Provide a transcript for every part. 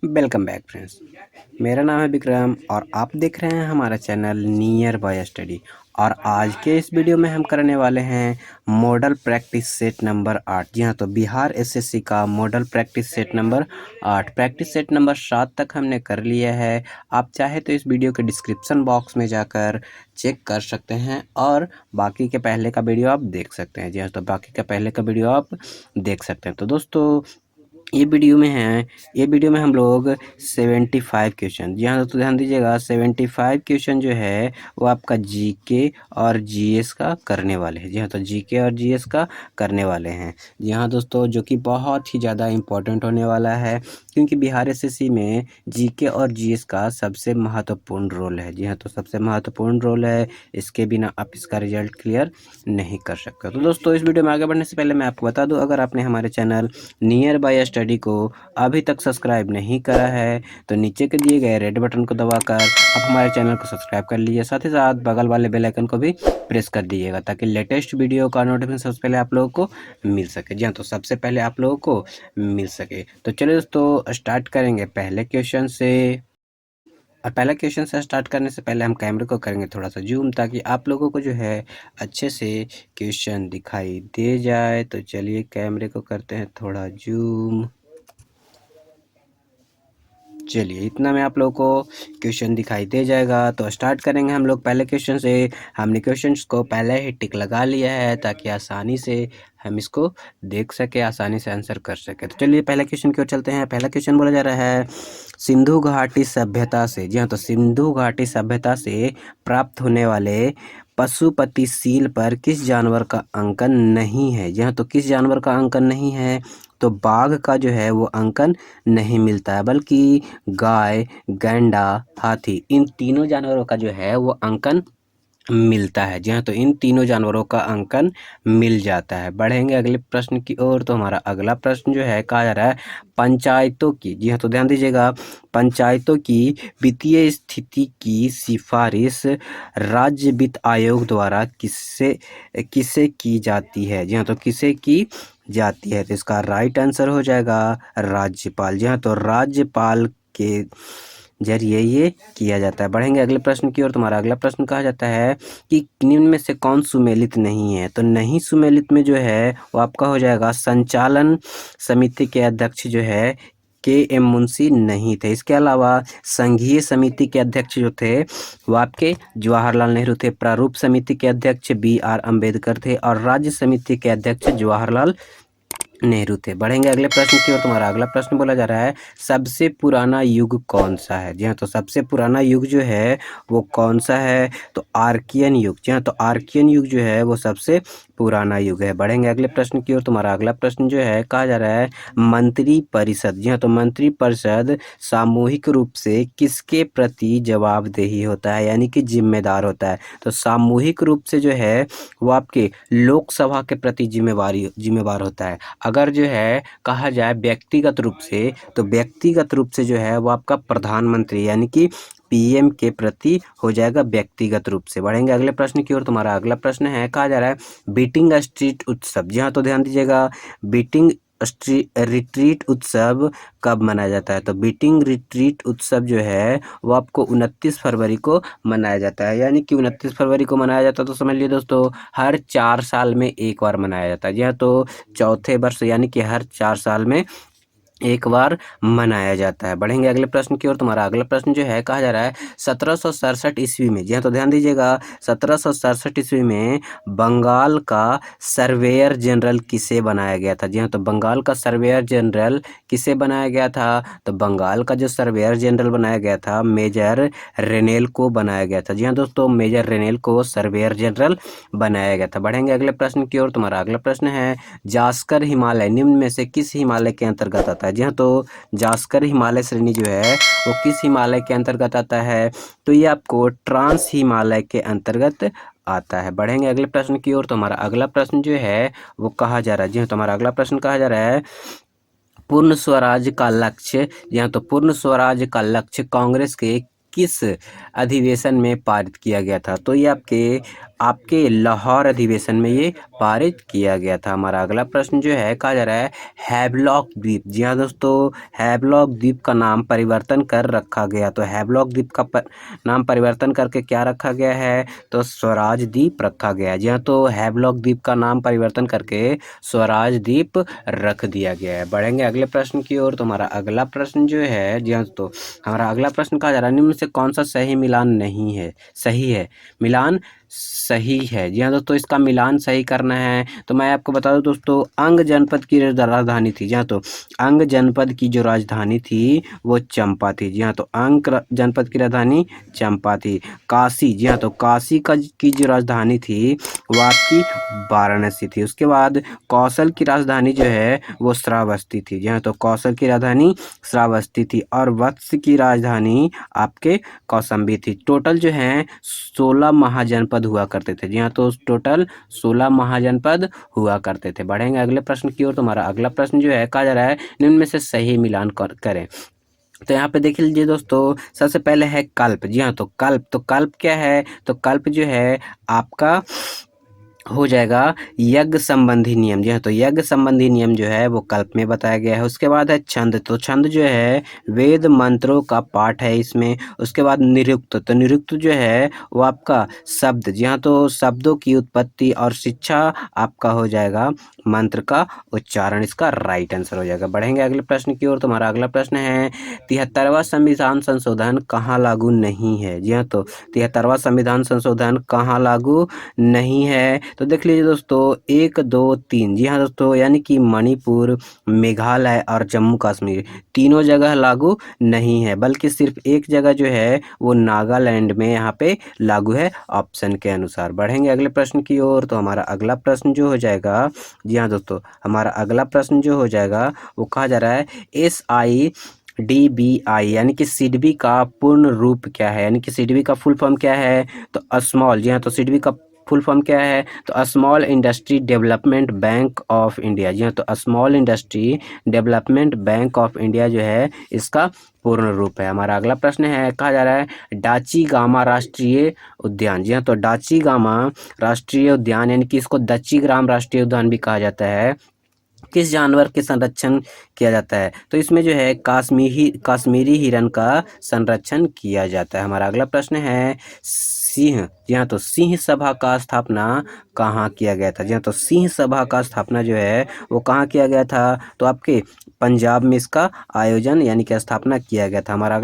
Welcome back friends. मेरा नाम है विक्रम और आप देख रहे हैं हमारा चैनल नियर बाय स्टडी। और आज के इस वीडियो में हम करने वाले हैं मॉडल प्रैक्टिस सेट नंबर 8। जी हाँ, तो बिहार एसएससी का model practice set number 8, practice set number 7 तक हमने कर लिया है। आप चाहे तो इस वीडियो के डिस्क्रिप्शन बॉक्स में जाकर चेक कर सकते हैं और बाकी के पहले का वीडियो आप देख सकते हैं। जी हाँ, तो बाकी का पहले का वीडियो आप देख सकते हैं। तो दोस्तों ये वीडियो में हम लोग 75 क्वेश्चन, जी हाँ दोस्तों ध्यान दीजिएगा, 75 क्वेश्चन जो है वो आपका जीके और जीएस का करने वाले हैं। जी हाँ, तो जीके और जीएस का करने वाले हैं। जी हाँ दोस्तों, जो कि बहुत ही ज़्यादा इम्पोर्टेंट होने वाला है, क्योंकि बिहार एसएससी में जीके और जीएस का सबसे महत्वपूर्ण रोल है। जी हाँ, तो सबसे महत्वपूर्ण रोल है, इसके बिना आप इसका रिजल्ट क्लियर नहीं कर सकते। तो दोस्तों इस वीडियो में आगे बढ़ने से पहले मैं आपको बता दूं, अगर आपने हमारे चैनल नियर बाय स्टडी को अभी तक सब्सक्राइब नहीं करा है तो नीचे के दिए गए रेड बटन को दबाकर आप हमारे चैनल को सब्सक्राइब कर लीजिए। साथ ही साथ बगल वाले बेल आइकन को भी प्रेस कर दीजिएगा ताकि लेटेस्ट वीडियो का नोटिफिकेशन सबसे पहले आप लोगों को मिल सके। जी हाँ, तो सबसे पहले आप लोगों को मिल सके। तो चलिए दोस्तों स्टार्ट करेंगे पहले क्वेश्चन से। और पहला क्वेश्चन से स्टार्ट करने से पहले हम कैमरे को करेंगे थोड़ा सा जूम, ताकि आप लोगों को जो है अच्छे से क्वेश्चन दिखाई दे जाए। तो चलिए कैमरे को करते हैं थोड़ा जूम। चलिए इतना में आप लोगों को क्वेश्चन दिखाई दे जाएगा। तो स्टार्ट करेंगे हम लोग पहले क्वेश्चन से। हमने क्वेश्चंस को पहले ही टिक लगा लिया है ताकि आसानी से हम इसको देख सके, आसानी से आंसर कर सके। तो चलिए पहले क्वेश्चन की ओर चलते हैं। पहला क्वेश्चन बोला जा रहा है सिंधु घाटी सभ्यता से, जी हाँ, तो सिंधु घाटी सभ्यता से प्राप्त होने वाले पशुपति सील पर किस जानवर का अंकन नहीं है। जी हाँ, तो किस जानवर का अंकन नहीं है, तो बाघ का जो है वो अंकन नहीं मिलता है, बल्कि गाय, गैंडा, हाथी, इन तीनों जानवरों का जो है वो अंकन मिलता है। जी हाँ, तो इन तीनों जानवरों का अंकन मिल जाता है। बढ़ेंगे अगले प्रश्न की ओर। तो हमारा अगला प्रश्न जो है कहा जा रहा है पंचायतों की, जी हाँ, तो ध्यान दीजिएगा, पंचायतों की वित्तीय स्थिति की सिफारिश राज्य वित्त आयोग द्वारा किससे किसे की जाती है। जी हाँ, तो किसे की जाती है, तो इसका राइट आंसर हो जाएगा राज्यपाल। जी हाँ, तो राज्यपाल के जरिए ये किया जाता है। बढ़ेंगे अगले प्रश्न की ओर। तुम्हारा अगला प्रश्न कहा जाता है कि निम्न में से कौन सुमेलित नहीं है, तो नहीं सुमेलित में जो है वो आपका हो जाएगा संचालन समिति के अध्यक्ष जो है के एम मुंशी नहीं थे। इसके अलावा संघीय समिति के अध्यक्ष जो थे वो आपके जवाहरलाल नेहरू थे, प्रारूप समिति के अध्यक्ष बी आर अम्बेडकर थे और राज्य समिति के अध्यक्ष जवाहरलाल नेहरू थे। बढ़ेंगे अगले प्रश्न की ओर। तुम्हारा अगला प्रश्न बोला जा रहा है सबसे पुराना युग कौन सा है। जी हाँ, तो सबसे पुराना युग जो है वो कौन सा है, तो आर्कियन युग। जी हाँ, तो आर्कियन युग जो है वो सबसे पुराना युग है। बढ़ेंगे अगले प्रश्न की ओर। तुम्हारा अगला प्रश्न जो है कहा जा रहा है मंत्री परिषद। जी हाँ, तो मंत्री परिषद सामूहिक रूप से किसके प्रति जवाबदेही होता है, यानी कि जिम्मेदार होता है, तो सामूहिक रूप से जो है वो आपके लोकसभा के प्रति जिम्मेवार होता है। अगर जो है कहा जाए व्यक्तिगत रूप से, तो व्यक्तिगत रूप से जो है वो आपका प्रधानमंत्री यानी कि पीएम के प्रति हो जाएगा व्यक्तिगत रूप से। बढ़ेंगे अगले प्रश्न की ओर। तुम्हारा अगला प्रश्न है कहा जा रहा है बीटिंग स्ट्रीट उत्सव। जी हाँ, तो ध्यान दीजिएगा, बीटिंग रिट्रीट उत्सव कब मनाया जाता है, तो बीटिंग रिट्रीट उत्सव जो है वो आपको 29 फरवरी को मनाया जाता है, यानी कि 29 फरवरी को मनाया जाता है। तो समझ लीजिए दोस्तों हर 4 साल में एक बार मनाया जाता है। जी हाँ, तो चौथे वर्ष यानी कि हर 4 साल में एक बार मनाया जाता है। बढ़ेंगे अगले प्रश्न की ओर। तुम्हारा अगला प्रश्न जो है कहा जा रहा है 1767 ईस्वी में, जी हाँ, तो ध्यान दीजिएगा, 1767 ईस्वी में बंगाल का सर्वेयर जनरल किसे बनाया गया था। जी हाँ, तो बंगाल का सर्वेयर जनरल किसे बनाया गया था, तो बंगाल का जो सर्वेयर जनरल बनाया गया था मेजर रेनेल को बनाया गया था। जी हाँ दोस्तों, मेजर रेनेल को सर्वेयर जनरल बनाया गया था। बढ़ेंगे अगले प्रश्न की ओर। तुम्हारा अगला प्रश्न है जास्कर हिमालय निम्न में से किस हिमालय के अंतर्गत आता है। जी हाँ, तो जास्कर हिमालय श्रेणी जो है वो किस हिमालय के अंतर्गत आता है, तो ये आपको ट्रांस हिमालय के अंतर्गत आता है। बढ़ेंगे अगले प्रश्न की ओर। तो हमारा अगला प्रश्न जो है वो कहा जा रहा है, जी हाँ, तो हमारा अगला प्रश्न कहा जा रहा है पूर्ण स्वराज का लक्ष्य, या तो पूर्ण स्वराज का लक्ष्य कांग्रेस के किस अधिवेशन में पारित किया गया था, तो ये आपके आपके लाहौर अधिवेशन में ये पारित किया गया था। हमारा अगला प्रश्न जो है कहा जा रहा है हैवलॉक द्वीप। जी हाँ दोस्तों, हैवलॉक द्वीप का नाम परिवर्तन कर रखा गया। तो हैवलॉक द्वीप का नाम परिवर्तन करके क्या रखा गया है? तो स्वराज द्वीप रखा गया है। जी हाँ, तो हैवलॉक द्वीप का नाम परिवर्तन करके स्वराज द्वीप रख दिया गया है। बढ़ेंगे अगले प्रश्न की ओर। तो हमारा अगला प्रश्न जो है, जी हाँ तो हमारा अगला प्रश्न कहा जा रहा है निम्न में से कौन सा सही मिलान नहीं है? सही है, मिलान सही है। जी हाँ दोस्तों, इसका मिलान सही करना है। तो मैं आपको बता दूं दोस्तों, अंग जनपद की राजधानी थी। जी हाँ, तो अंग जनपद की जो राजधानी थी वो चंपा थी। जी हाँ, तो अंग जनपद की राजधानी चंपा थी। काशी, जी हाँ, तो काशी की जो राजधानी थी वो आपकी वाराणसी थी। उसके बाद कौशल की राजधानी जो है वो श्रावस्ती थी। जी हाँ, तो कौशल की राजधानी श्रावस्ती थी और वत्स की राजधानी आपके कौशाम्बी थी। टोटल जो है 16 महाजनपद हुआ करते थे। जी हाँ, तो टोटल 16 महाजनपद हुआ करते थे। बढ़ेंगे अगले प्रश्न की ओर। तो हमारा अगला प्रश्न जो है कहा जा रहा है निम्न में से सही मिलान करें। तो यहाँ पे देख लीजिए दोस्तों, सबसे पहले है कल्प। जी हाँ, तो कल्प क्या है? तो कल्प जो है आपका हो जाएगा यज्ञ संबंधी नियम। जी हाँ, तो यज्ञ संबंधी नियम जो है वो कल्प में बताया गया है। उसके बाद है छंद। तो छंद जो है वेद मंत्रों का पाठ है इसमें। उसके बाद निरुक्त। तो निरुक्त जो है वो आपका शब्द। जी हाँ, तो शब्दों की उत्पत्ति और शिक्षा आपका हो जाएगा मंत्र का उच्चारण। इसका राइट आंसर हो जाएगा। बढ़ेंगे अगले प्रश्न की ओर। तो हमारा अगला प्रश्न है 73वां संविधान संशोधन कहाँ लागू नहीं है? जी हाँ, तो 73वां संविधान संशोधन कहाँ लागू नहीं है? तो देख लीजिए दोस्तों 1, 2, 3। जी हाँ दोस्तों, यानी कि मणिपुर, मेघालय और जम्मू कश्मीर तीनों जगह लागू नहीं है, बल्कि सिर्फ एक जगह जो है वो नागालैंड में यहाँ पे लागू है ऑप्शन के अनुसार। बढ़ेंगे अगले प्रश्न की ओर। तो हमारा अगला प्रश्न जो हो जाएगा, जी हाँ दोस्तों, हमारा अगला प्रश्न जो हो जाएगा वो कहा जा रहा है SIDBI यानी कि सिडबी का पूर्ण रूप क्या है? यानी कि सिडबी का फुल फॉर्म क्या है? तो स्मॉल। जी हाँ, तो सिडबी का फुल फॉर्म क्या है? तो small industry development bank of India. जी हाँ, तो small industry development bank of India जो है इसका पूर्ण रूप है। हमारा अगला प्रश्न है कहा जा रहा है डाची गामा राष्ट्रीय उद्यान। जी हाँ, तो डाची गामा राष्ट्रीय उद्यान यानी कि इसको दच्ची ग्राम राष्ट्रीय उद्यान भी कहा जाता है, किस जानवर के संरक्षण किया जाता है? तो इसमें जो है कश्मीरी हिरन का संरक्षण किया जाता है। हमारा अगला प्रश्न है सिंह। जी हाँ, तो सिंह सभा का स्थापना कहाँ किया गया था? जी हाँ, तो सिंह सभा का स्थापना जो है वो कहाँ किया गया था? तो आपके पंजाब में इसका आयोजन यानी कि स्थापना किया गया था। हमारा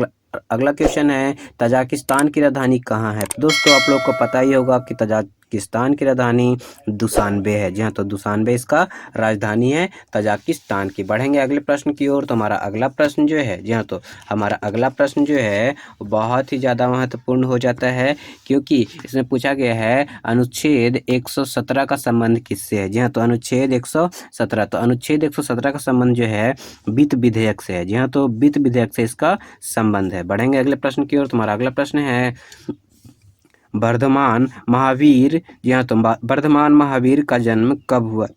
अगला क्वेश्चन है तजाकिस्तान की राजधानी कहाँ है? दोस्तों आप लोग को पता ही होगा कि तजाकिस्तान की राजधानी दुशानबे है। जी हाँ, तो दुशानबे इसका राजधानी है तजाकिस्तान की। बढ़ेंगे अगले प्रश्न की ओर। तो हमारा अगला प्रश्न जो है, जी हाँ, तो हमारा अगला प्रश्न जो है बहुत ही ज़्यादा महत्वपूर्ण हो जाता है, क्योंकि इसमें पूछा गया है अनुच्छेद 117 का संबंध किससे है? जी हाँ, तो अनुच्छेद 117। तो अनुच्छेद 117 का संबंध जो है वित्त विधेयक से है। जी हाँ, तो वित्त विधेयक से इसका संबंध है। बढ़ेंगे अगले प्रश्न की ओर। तुम्हारा अगला प्रश्न है वर्धमान महावीर। जी हाँ, तो वर्धमान महावीर का जन्म कब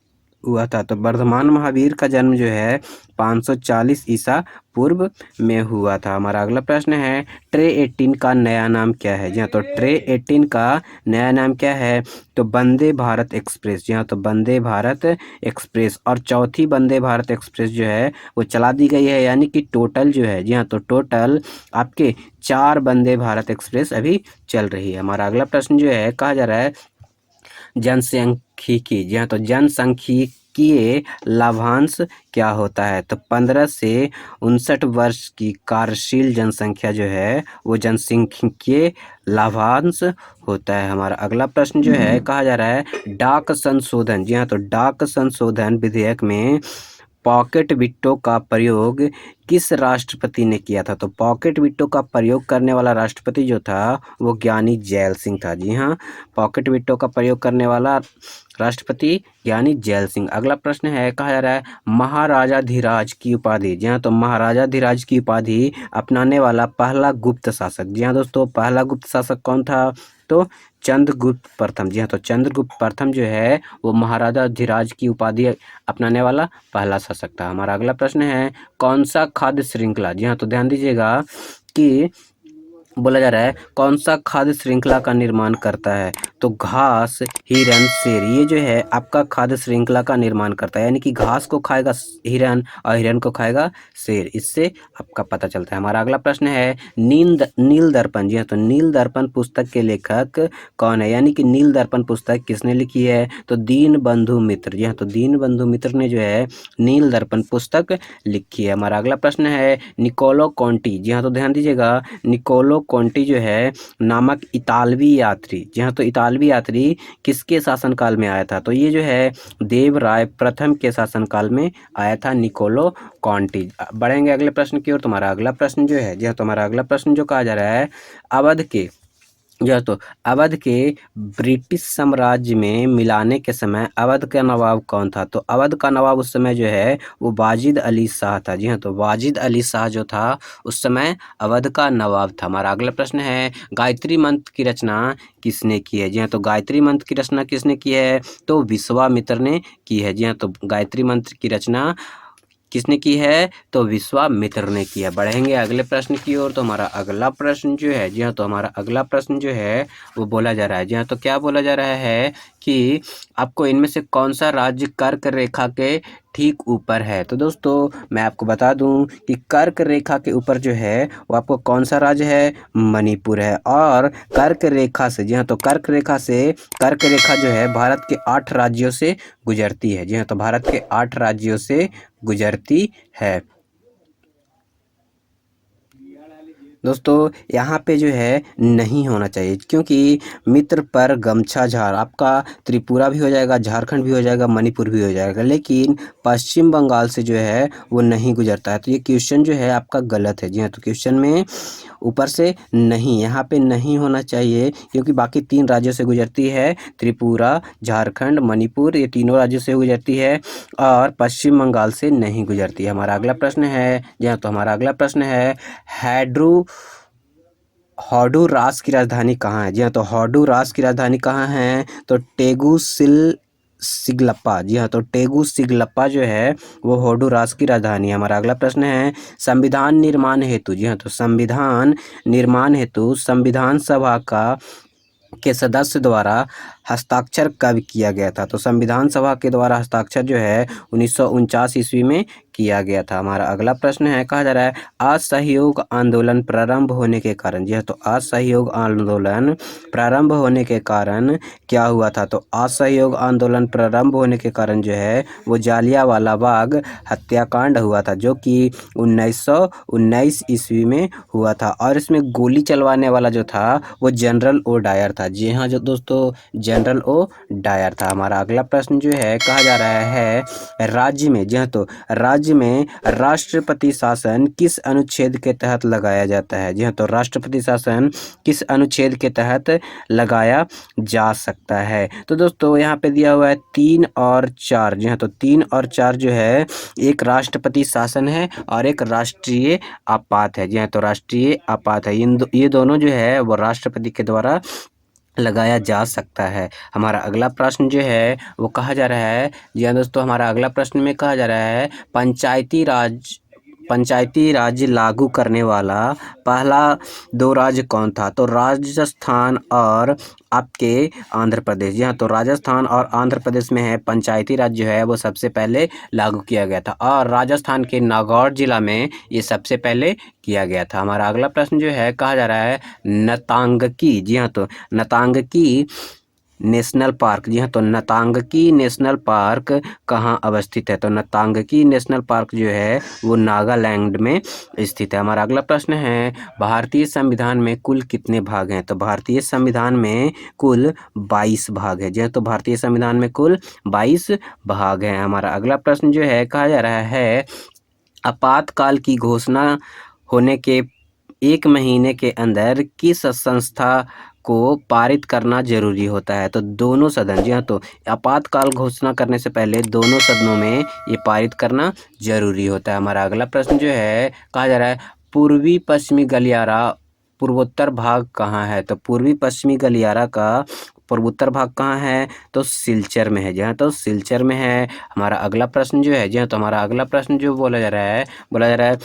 हुआ था? तो वर्धमान महावीर का जन्म जो है 540 ईसा पूर्व में हुआ था। हमारा अगला प्रश्न है ट्रे 18 का नया नाम क्या है? जी हाँ, तो ट्रे 18 का नया नाम क्या है? तो वंदे भारत एक्सप्रेस। जी हाँ, तो वंदे भारत एक्सप्रेस। और चौथी वंदे भारत एक्सप्रेस जो है वो चला दी गई है, यानी कि टोटल जो है, जी हाँ, तो टोटल आपके 4 वंदे भारत एक्सप्रेस अभी चल रही है। हमारा अगला प्रश्न जो है कहा जा रहा है जनसांख्यिकी। जी हाँ, तो जनसांख्यिकीय लाभांश क्या होता है? तो 15 से 59 वर्ष की कार्यशील जनसंख्या जो है वो जनसांख्यिकीय लाभांश होता है। हमारा अगला प्रश्न जो है कहा जा रहा है डाक संशोधन। जी हाँ, तो डाक संशोधन विधेयक में पॉकेट विट्टो का प्रयोग किस राष्ट्रपति ने किया था? तो पॉकेट विट्टो का प्रयोग करने वाला राष्ट्रपति जो था वो ज्ञानी जैल सिंह था। जी हाँ, पॉकेट विट्टो का प्रयोग करने वाला राष्ट्रपति ज्ञानी जैल सिंह। अगला प्रश्न है कहा जा रहा है महाराजाधिराज की उपाधि। जी हाँ, तो महाराजाधिराज की उपाधि अपनाने वाला पहला गुप्त शासक। जी हाँ दोस्तों, पहला गुप्त शासक कौन था? तो चंद्रगुप्त प्रथम। जी हाँ, तो चंद्रगुप्त प्रथम जो है वो महाराजाधिराज की उपाधि अपनाने वाला पहला शासक था। हमारा अगला प्रश्न है कौन सा खाद्य श्रृंखला। जी हाँ, तो ध्यान दीजिएगा कि बोला जा रहा है कौन सा खाद्य श्रृंखला का निर्माण करता है, तो घास, हिरन, शेर, ये जो है आपका खाद्य श्रृंखला का निर्माण करता है, यानी कि घास को खाएगा हिरन और हिरन को खाएगा शेर। इससे आपका पता चलता है। हमारा अगला प्रश्न है नील दर्पण। जी हाँ, तो नील दर्पण पुस्तक के लेखक कौन है, यानी कि नील दर्पण पुस्तक किसने लिखी है, तो दीन बंधु मित्र। जी हाँ, तो दीन बंधु मित्र ने जो है नील दर्पण पुस्तक लिखी है। हमारा अगला प्रश्न है निकोलो कॉन्टी। जी हाँ, तो ध्यान दीजिएगा, निकोलो कॉन्टी जो है नामक इतालवी यात्री। जी हाँ, तो इतालवी यात्री किसके शासनकाल में आया था, तो ये जो है देवराय प्रथम के शासनकाल में आया था निकोलो कॉन्टी। बढ़ेंगे अगले प्रश्न की ओर। तुम्हारा अगला प्रश्न जो है, जी हाँ, तुम्हारा अगला प्रश्न जो कहा जा रहा है अवध के, जो तो अवध के ब्रिटिश साम्राज्य में मिलाने के समय अवध का नवाब कौन था, तो अवध का नवाब उस समय जो है वो वाजिद अली शाह था। जी हाँ, तो वाजिद अली शाह जो था उस समय अवध का नवाब था। हमारा अगला प्रश्न है गायत्री मंत्र की रचना किसने की है। जी हाँ, तो गायत्री मंत्र की रचना किसने की है, तो विश्वामित्र ने की है। जी हाँ, तो गायत्री मंत्र की रचना किसने की है, तो विश्वामित्र ने किया। बढ़ेंगे अगले प्रश्न की ओर। तो हमारा अगला प्रश्न जो है, जी हाँ, तो हमारा अगला प्रश्न जो है वो बोला जा रहा है, जी हाँ, तो क्या बोला जा रहा है कि आपको इनमें से कौन सा राज्य कर्क रेखा के ठीक ऊपर है। तो दोस्तों मैं आपको बता दूं कि कर्क रेखा के ऊपर जो है वो आपको कौन सा राज्य है, मणिपुर है। और कर्क रेखा से, जी हाँ, तो कर्क रेखा से, कर्क रेखा जो है भारत के 8 राज्यों से गुजरती है। जी हाँ, तो भारत के 8 राज्यों से गुजरती है। दोस्तों यहाँ पे जो है नहीं होना चाहिए, क्योंकि मित्र पर गमछा झाड़ आपका त्रिपुरा भी हो जाएगा, झारखंड भी हो जाएगा, मणिपुर भी हो जाएगा, लेकिन पश्चिम बंगाल से जो है वो नहीं गुजरता है। तो ये क्वेश्चन जो है आपका गलत है। जी हाँ, तो क्वेश्चन में ऊपर से नहीं, यहाँ पे नहीं होना चाहिए, क्योंकि बाकी 3 राज्यों से गुजरती है, त्रिपुरा, झारखंड, मणिपुर, ये तीनों राज्यों से गुजरती है और पश्चिम बंगाल से नहीं गुजरती है। हमारा अगला प्रश्न है, जी हाँ, तो हमारा अगला प्रश्न है होडुरास की राजधानी कहाँ है। जी हाँ, तो होडुरास की राजधानी कहाँ है, तो सिगलप्पा। जी हाँ, तो टेगू सिगलप्पा जो है वो होडुरास की राजधानी है। हमारा अगला प्रश्न है संविधान निर्माण हेतु, जी हाँ, तो संविधान निर्माण हेतु संविधान सभा के सदस्य द्वारा हस्ताक्षर कब किया गया था, तो संविधान सभा के द्वारा हस्ताक्षर जो है 1949 ईस्वी में किया गया था। हमारा अगला प्रश्न है, कहा जा रहा है असहयोग आंदोलन प्रारंभ होने के कारण। जी हाँ, तो असहयोग आंदोलन प्रारंभ होने के कारण क्या हुआ था, तो असहयोग आंदोलन प्रारंभ होने के कारण जो है वो जालियांवाला बाग हत्याकांड हुआ था, जो कि 1919 ईस्वी में हुआ था। और इसमें गोली चलवाने वाला जो था वो जनरल ओ डायर था। जी हाँ, जो दोस्तों जनरल ओ डायर था। हमारा अगला प्रश्न जो है, कहा जा रहा है राज्य में, जी हाँ, तो राज्य में राष्ट्रपति शासन किस अनुच्छेद के तहत लगाया जाता है। जी हाँ, तो राष्ट्रपति शासन किस अनुच्छेद के तहत लगाया जा सकता है, तो दोस्तों यहाँ पे दिया हुआ है 3 और 4। जी हाँ, तो 3 और 4 जो है एक राष्ट्रपति शासन है और एक राष्ट्रीय आपात है। जी हाँ, तो राष्ट्रीय आपात है, ये दोनों जो है वो राष्ट्रपति के द्वारा लगाया जा सकता है। हमारा अगला प्रश्न जो है वो कहा जा रहा है, जी हाँ दोस्तों, हमारा अगला प्रश्न में कहा जा रहा है पंचायती राज लागू करने वाला पहला 2 राज्य कौन था, तो राजस्थान और आपके आंध्र प्रदेश। जी हाँ, तो राजस्थान और आंध्र प्रदेश में है पंचायती राज जो है वो सबसे पहले लागू किया गया था, और राजस्थान के नागौर जिला में ये सबसे पहले किया गया था। हमारा अगला प्रश्न जो है, कहा जा रहा है नतांगकी। जी हाँ, तो नतांगकी नेशनल पार्क। जी हाँ, तो नतांगकी नेशनल पार्क कहाँ अवस्थित है, तो नतांगकी नेशनल पार्क जो है वो नागालैंड में स्थित है। हमारा अगला प्रश्न है भारतीय संविधान में कुल कितने भाग हैं, तो भारतीय संविधान में कुल 22 भाग है। जी हाँ, तो भारतीय संविधान में कुल 22 भाग हैं। हमारा अगला प्रश्न जो है, कहा जा रहा है आपातकाल की घोषणा होने के 1 महीने के अंदर किस संस्था को पारित करना जरूरी होता है, तो दोनों सदन। जी हाँ, तो आपातकाल घोषणा करने से पहले दोनों सदनों में ये पारित करना जरूरी होता है। हमारा अगला प्रश्न जो है, कहा जा रहा है पूर्वी पश्चिमी गलियारा पूर्वोत्तर भाग कहाँ है, तो पूर्वी पश्चिमी गलियारा का पूर्वोत्तर भाग कहाँ है, तो सिलचर में है। जी हाँ, तो सिलचर में है। हमारा अगला प्रश्न जो है, जी हाँ, तो हमारा अगला प्रश्न जो बोला जा रहा है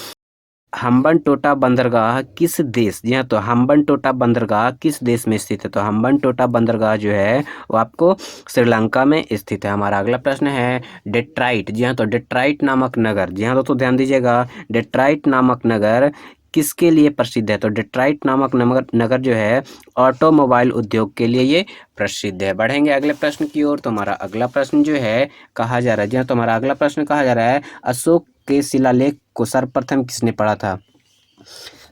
हम्बनटोटा बंदरगाह किस देश, जी हाँ, तो हम्बनटोटा बंदरगाह किस देश में स्थित है? तो हम्बनटोटा बंदरगाह जो है वो आपको श्रीलंका में स्थित है। हमारा अगला प्रश्न है डेट्राइट, जी हाँ, तो डेट्राइट नामक नगर, जी हाँ, दोस्तों ध्यान दीजिएगा, डेट्राइट नामक नगर किसके लिए प्रसिद्ध है? तो डेट्राइट नामक नगर जो है ऑटोमोबाइल उद्योग के लिए ये प्रसिद्ध है। बढ़ेंगे अगले प्रश्न की ओर। तो हमारा अगला प्रश्न जो है कहा जा रहा है, जी हाँ, तो हमारा अगला प्रश्न कहा जा रहा है अशोक के शिलालेख को सर्वप्रथम किसने पढ़ा था?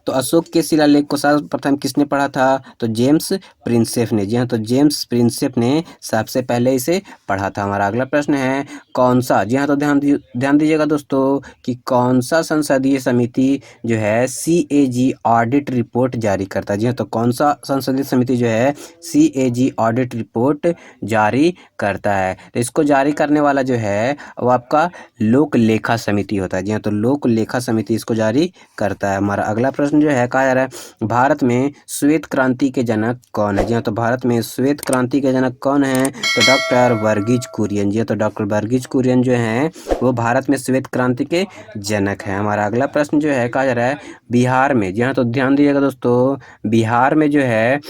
तो अशोक के शिलालेख को सर्वप्रथम किसने पढ़ा था? तो जेम्स प्रिंसेप ने, जी हाँ, तो जेम्स प्रिंसेप ने सबसे पहले इसे पढ़ा था। हमारा अगला प्रश्न है कौन सा, जी हाँ, तो ध्यान दीजिएगा दोस्तों कि कौन सा संसदीय समिति जो है CAG ऑडिट रिपोर्ट जारी करता है? जी हाँ, तो कौन सा संसदीय समिति जो है CAG ऑडिट रिपोर्ट जारी करता है? तो इसको जारी करने वाला जो है वो आपका लोक लेखा समिति होता है। जी हाँ, तो लोक लेखा समिति इसको जारी करता है। हमारा अगला प्रश्न जो है कहा जा रहा है भारत में श्वेत क्रांति के जनक कौन है? जी हाँ, तो भारत में श्वेत क्रांति के जनक कौन है? तो डॉक्टर वर्गीज कुरियन, जी हाँ, तो डॉक्टर वर्गीज कुरियन जो हैं वो भारत में श्वेत क्रांति के जनक हैं। हमारा अगला प्रश्न जो है कहा जा रहा है बिहार में, जी हाँ, तो ध्यान दीजिएगा दोस्तों, बिहार में जो है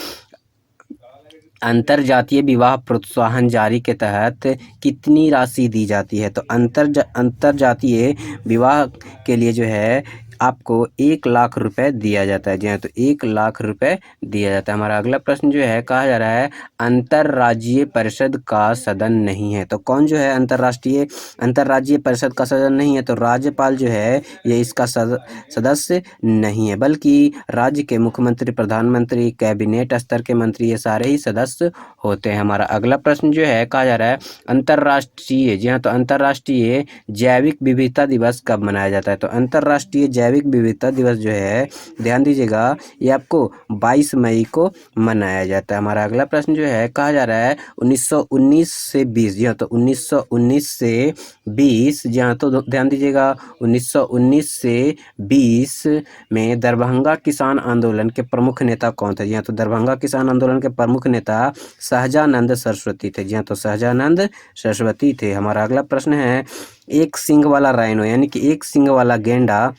अंतरजातीय विवाह प्रोत्साहन जारी के तहत कितनी राशि दी जाती है? तो अंतरजातीय विवाह के लिए जो है आपको 1 लाख रुपए दिया जाता है। जी हाँ, तो 1 लाख रुपए दिया जाता है। हमारा अगला प्रश्न जो है कहा जा रहा है अंतर्राज्यीय परिषद का सदन नहीं है। तो कौन जो है अंतर्राज्यीय परिषद का सदन नहीं है? तो राज्यपाल जो है ये इसका सदस्य नहीं है, बल्कि राज्य के मुख्यमंत्री, प्रधानमंत्री, कैबिनेट स्तर के मंत्री ये सारे ही सदस्य होते हैं। हमारा अगला प्रश्न जो है कहा जा रहा है अंतर्राष्ट्रीय, जी हाँ, तो अंतर्राष्ट्रीय जैविक विविधता दिवस कब मनाया जाता है? तो अंतर्राष्ट्रीय जैविक विविधता दिवस जो है ध्यान दीजिएगा ये आपको 22 मई को मनाया जाता है। हमारा अगला प्रश्न जो है कहा जा रहा है 1919 से 20, जी हाँ, तो 1919 से 20, जी हाँ, तो ध्यान दीजिएगा 1919 से 20 में दरभंगा किसान आंदोलन के प्रमुख नेता कौन थे? जी हाँ, तो दरभंगा किसान आंदोलन के प्रमुख नेता सहजानंद सरस्वती थे। जी हाँ, तो सहजानंद सरस्वती थे। हमारा अगला प्रश्न है एक सींग वाला राइनो यानी कि एक सींग वाला गेंडा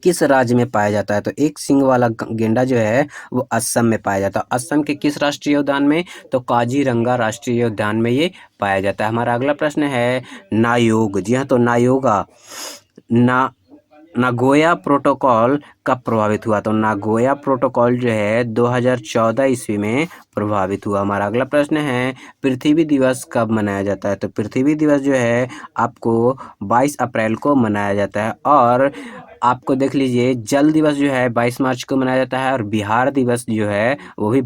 किस राज्य में पाया जाता है? तो एक सींग वाला गेंडा जो है वो असम में पाया जाता है। असम के किस राष्ट्रीय उद्यान में? तो काजीरंगा राष्ट्रीय उद्यान में ये पाया जाता है। हमारा अगला प्रश्न है नायोग, जी हाँ, तो नायोगा ना नागोया प्रोटोकॉल कब प्रभावित हुआ? तो नागोया प्रोटोकॉल जो है 2014 ईस्वी में प्रभावित हुआ। हमारा अगला प्रश्न है पृथ्वी दिवस कब मनाया जाता है? तो पृथ्वी दिवस जो है आपको 22 अप्रैल को मनाया जाता है। और आपको देख लीजिए जल दिवस जो है 22 मार्च को मनाया जाता है और बिहार दिवस जो है वो भी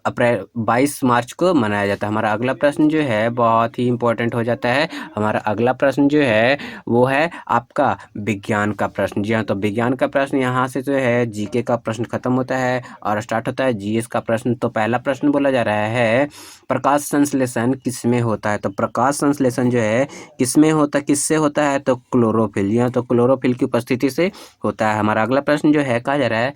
22 मार्च को मनाया जाता है। हमारा अगला प्रश्न जो है बहुत ही इम्पोर्टेंट हो जाता है। हमारा अगला प्रश्न जो है वो है आपका विज्ञान का प्रश्न, जी हाँ, तो विज्ञान का प्रश्न यहाँ से जो है जीके का प्रश्न खत्म होता है और स्टार्ट होता है जीएस का प्रश्न। तो पहला प्रश्न बोला जा रहा है प्रकाश संश्लेषण किसमें होता है? तो प्रकाश संश्लेषण जो है किससे होता है? तो क्लोरोफिल, जी हाँ, तो क्लोरोफिल की उपस्थिति से होता है। हमारा अगला प्रश्न जो है कहा जा रहा है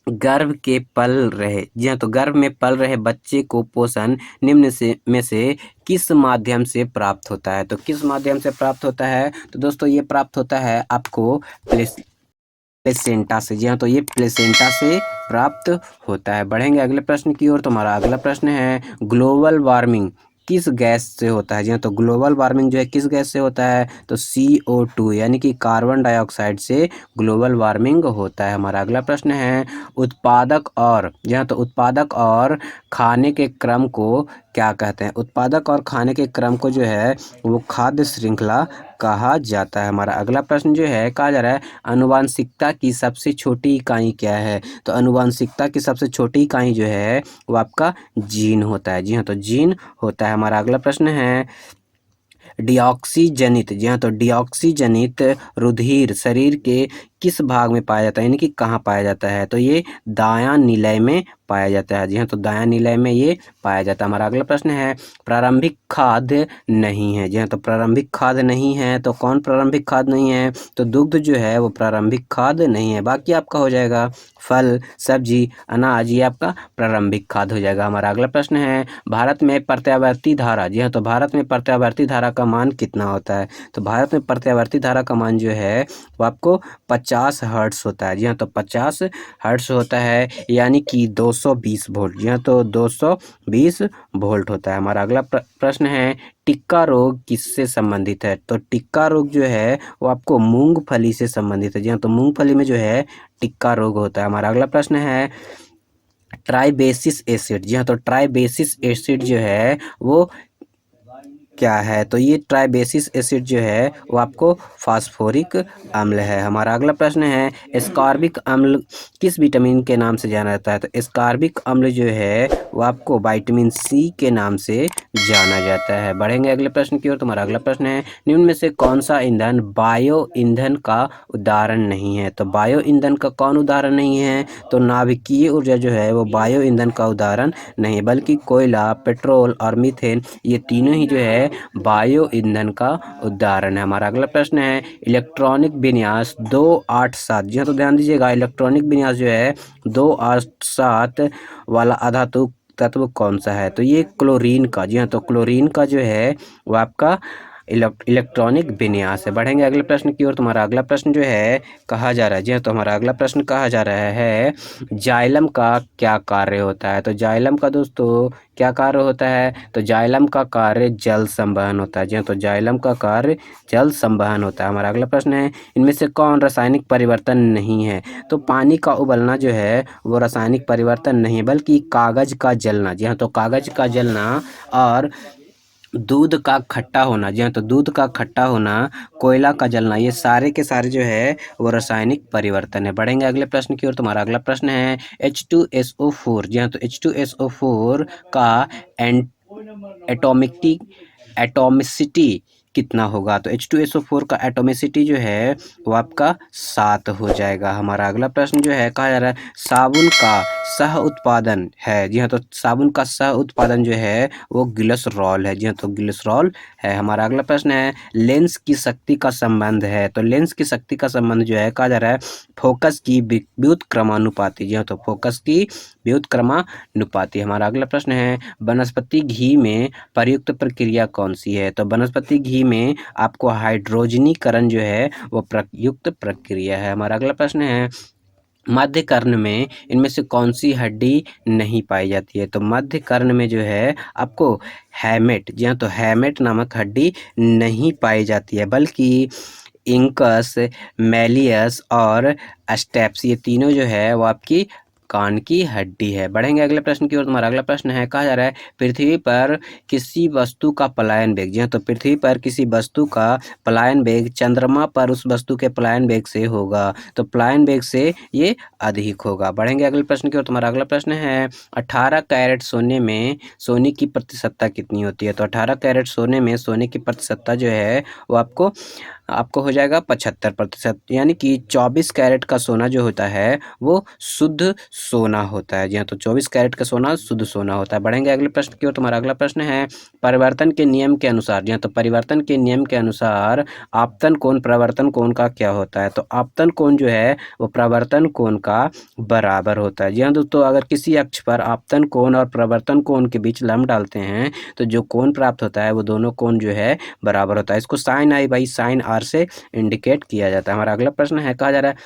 गर्भ के पल रहे, जी हाँ, तो गर्भ में पल रहे बच्चे को पोषण निम्न में से किस माध्यम से प्राप्त होता है? तो किस माध्यम से प्राप्त होता है? तो दोस्तों ये प्राप्त होता है आपको प्लेसेंटा से, जी हाँ, तो ये प्लेसेंटा से प्राप्त होता है। बढ़ेंगे अगले प्रश्न की ओर। तो हमारा अगला प्रश्न है ग्लोबल वार्मिंग किस गैस से होता है? जी हाँ, तो ग्लोबल वार्मिंग जो है किस गैस से होता है? तो CO2 यानी कि कार्बन डाइऑक्साइड से ग्लोबल वार्मिंग होता है। हमारा अगला प्रश्न है उत्पादक और, जी हाँ, तो उत्पादक और खाने के क्रम को क्या कहते हैं? उत्पादक और खाने के क्रम को जो है वो खाद्य श्रृंखला कहा जाता है। हमारा अगला प्रश्न जो है कहा जा रहा है आनुवांशिकता की सबसे छोटी इकाई क्या है? तो आनुवांशिकता की सबसे छोटी इकाई जो है वो आपका जीन होता है। जी हाँ, तो जीन होता है। हमारा अगला प्रश्न है डिऑक्सीजनित, जी हाँ, तो डिऑक्सीजनित रुधिर शरीर के किस भाग में पाया जाता है यानी कि कहाँ पाया जाता है? तो ये दायां निलय में पाया जाता है? जी हाँ, तो दायां नीले में ये पाया जाता है। हमारा अगला प्रश्न है, प्रारंभिक खाद्य नहीं है। जी हाँ, तो प्रारंभिक खाद्य नहीं है तो कौन प्रारंभिक खाद्य नहीं है? तो दुग्ध जो है वो प्रारंभिक खाद्य नहीं है। बाकी आपका हो जाएगा फल, सब्जी, अनाज, ये आपका प्रारंभिक खाद्य हो जाएगा। हमारा अगला प्रश्न है, भारत में प्रत्यावर्ती धारा। जी हाँ, तो भारत में प्रत्यावर्ती धारा का मान कितना होता है? तो भारत में प्रत्यावर्ती धारा का मान जो है वो आपको 50 हर्ट्ज होता है। जी हाँ, तो 50 हर्ट्ज होता है, यानी कि 220 वोल्ट। जी हाँ, तो 220 वोल्ट होता है। हमारा अगला प्रश्न है, टिक्का रोग किससे संबंधित है? तो टिक्का रोग जो है वो आपको मूंगफली से संबंधित है। जी हाँ, तो मूंगफली में जो है टिक्का रोग होता है। हमारा अगला प्रश्न है, ट्राइबेसिस एसिड। जी हाँ, तो ट्राइबेसिस एसिड जो है वो क्या है? तो ये ट्राइबेसिस एसिड जो है वो आपको फास्फोरिक अम्ल है। हमारा अगला प्रश्न है, एस्कॉर्बिक अम्ल किस विटामिन के नाम से जाना जाता है? तो एस्कॉर्बिक अम्ल जो है वो आपको विटामिन सी के नाम से जाना जाता है। बढ़ेंगे अगले प्रश्न की ओर। तुम्हारा अगला प्रश्न है, निम्न में से कौन सा ईंधन बायो ईंधन का उदाहरण नहीं है? तो बायो ईंधन का कौन उदाहरण नहीं है? तो नाभिकीय ऊर्जा जो है वो बायो ईंधन का उदाहरण नहीं है, बल्कि कोयला, पेट्रोल और मीथेन, ये तीनों ही जो है बायो ईंधन का उदाहरण है। हमारा अगला प्रश्न है, इलेक्ट्रॉनिक विन्यास 287। जी हाँ, तो ध्यान दीजिएगा, इलेक्ट्रॉनिक विन्यास जो है 287 वाला अधातु तत्व कौन सा है? तो ये क्लोरीन का। जी हाँ, तो क्लोरीन का जो है वो आपका इलेक्ट्रॉनिक विन्यास है। बढ़ेंगे अगले प्रश्न की ओर। तुम्हारा अगला प्रश्न जो है कहा जा रहा है, जी हाँ, तो हमारा अगला प्रश्न कहा जा रहा है, जाइलम का क्या कार्य होता है? तो जाइलम का दोस्तों क्या कार्य होता है? तो जाइलम का कार्य जल संवहन होता है। जी हाँ, तो जाइलम का कार्य जल संवहन होता है। हमारा अगला प्रश्न है, इनमें से कौन रासायनिक परिवर्तन नहीं है? तो पानी का उबलना जो है वो रासायनिक परिवर्तन नहीं है, बल्कि कागज का जलना। जी हाँ, तो कागज का जलना और दूध का खट्टा होना। जी हाँ, तो दूध का खट्टा होना, कोयला का जलना, ये सारे के सारे जो है वो रासायनिक परिवर्तन है। बढ़ेंगे अगले प्रश्न की ओर। तुम्हारा अगला प्रश्न है, H2SO4। जी हाँ, तो H2SO4 का एटोमिकटी एटोमिसिटी कितना होगा? तो H2SO4 का एटोमिसिटी जो है वो आपका 7 हो जाएगा। हमारा अगला प्रश्न जो है कहा जा रहा है, साबुन का सह उत्पादन है। जी हाँ, तो साबुन का सह उत्पादन जो है वो ग्लिसरॉल है। जी हाँ, तो ग्लिसरॉल है। हमारा अगला प्रश्न है, लेंस की शक्ति का संबंध है। तो लेंस की शक्ति का संबंध जो है कहा जा रहा है, फोकस की व्युत्क्रमानुपाती। जी हाँ, तो फोकस की व्युत्क्रमानुपाती। हमारा अगला प्रश्न है, वनस्पति घी में प्रयुक्त प्रक्रिया कौन सी है? तो वनस्पति घी में आपको हाइड्रोजनीकरण जो है वो प्रयुक्त प्रक्रिया है। हमारा अगला प्रश्न है, मध्य कर्ण में इनमें से कौन सी हड्डी नहीं पाई जाती है? तो मध्य कर्ण में जो है आपको हैमेट, जी हाँ, तो हैमेट नामक हड्डी नहीं पाई जाती है, बल्कि इंकस, मैलियस और स्टेप्स, ये तीनों जो है वो आपकी कान की हड्डी है। बढ़ेंगे अगले प्रश्न की ओर। तुम्हारा अगला प्रश्न है, कहा जा रहा है, पृथ्वी पर किसी वस्तु का पलायन वेग। जी हाँ, तो पृथ्वी पर किसी वस्तु का पलायन वेग चंद्रमा पर उस वस्तु के पलायन वेग से होगा, तो पलायन वेग से ये अधिक होगा। बढ़ेंगे अगले प्रश्न की ओर। तुम्हारा अगला प्रश्न है, 18 कैरेट सोने में सोने की प्रतिशतता कितनी होती है? तो 18 कैरेट सोने में सोने की प्रतिशतता जो है वो आपको हो जाएगा 75%, यानी कि 24 कैरेट का सोना जो होता है वो शुद्ध सोना होता है। जी हाँ, तो 24 कैरेट का सोना शुद्ध सोना होता है। बढ़ेंगे अगले प्रश्न की ओर। तुम्हारा अगला प्रश्न है, परिवर्तन के नियम के अनुसार। जी हाँ, तो परिवर्तन के नियम के अनुसार आपतन कोण प्रवर्तन कोण का क्या होता है? तो आपतन कोण जो है वो प्रवर्तन कोण का बराबर होता है। जी हाँ दोस्तों, अगर किसी अक्ष पर आपतन कोण और प्रवर्तन कोण के बीच लंब डालते हैं तो जो कोण प्राप्त होता है वो दोनों कोण जो है बराबर होता है। इसको sine i by sine r से इंडिकेट किया जाता है। हमारा अगला प्रश्न है, कहा जा रहा है,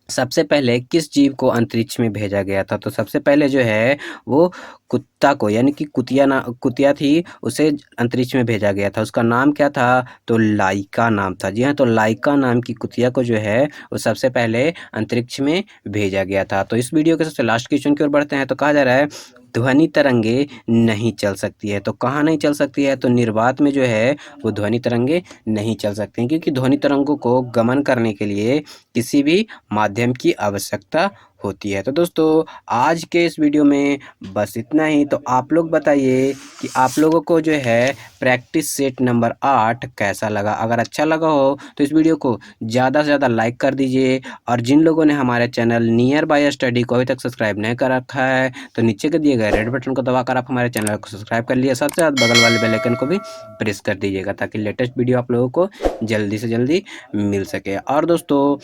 सबसे पहले किस जीव को अंतरिक्ष में भेजा गया था? तो सबसे पहले जो है वो कुत्ता को, यानी कि कुतिया थी, उसे अंतरिक्ष में भेजा गया था। उसका नाम क्या था? तो लाइका नाम था। जी हाँ, तो लाइका नाम की कुतिया को जो है वो सबसे पहले अंतरिक्ष में भेजा गया था। तो इस वीडियो के सबसे लास्ट क्वेश्चन की ओर बढ़ते हैं। तो कहा जा रहा है, ध्वनि तरंगे नहीं चल सकती है। तो कहाँ नहीं चल सकती है? तो निर्वात में जो है वो ध्वनि तरंगे नहीं चल सकती हैं, क्योंकि ध्वनि तरंगों को गमन करने के लिए किसी भी माध्यम की आवश्यकता होती है। तो दोस्तों आज के इस वीडियो में बस इतना ही। तो आप लोग बताइए कि आप लोगों को जो है प्रैक्टिस सेट नंबर 8 कैसा लगा। अगर अच्छा लगा हो तो इस वीडियो को ज़्यादा से ज़्यादा लाइक कर दीजिए, और जिन लोगों ने हमारे चैनल नियर बाय स्टडी को अभी तक सब्सक्राइब नहीं कर रखा है तो नीचे के दिए गए रेड बटन को दबाकर आप हमारे चैनल को सब्सक्राइब कर लिए, साथ साथ बगल वाले बेल आइकन को भी प्रेस कर दीजिएगा ताकि लेटेस्ट वीडियो आप लोगों को जल्दी से जल्दी मिल सके। और दोस्तों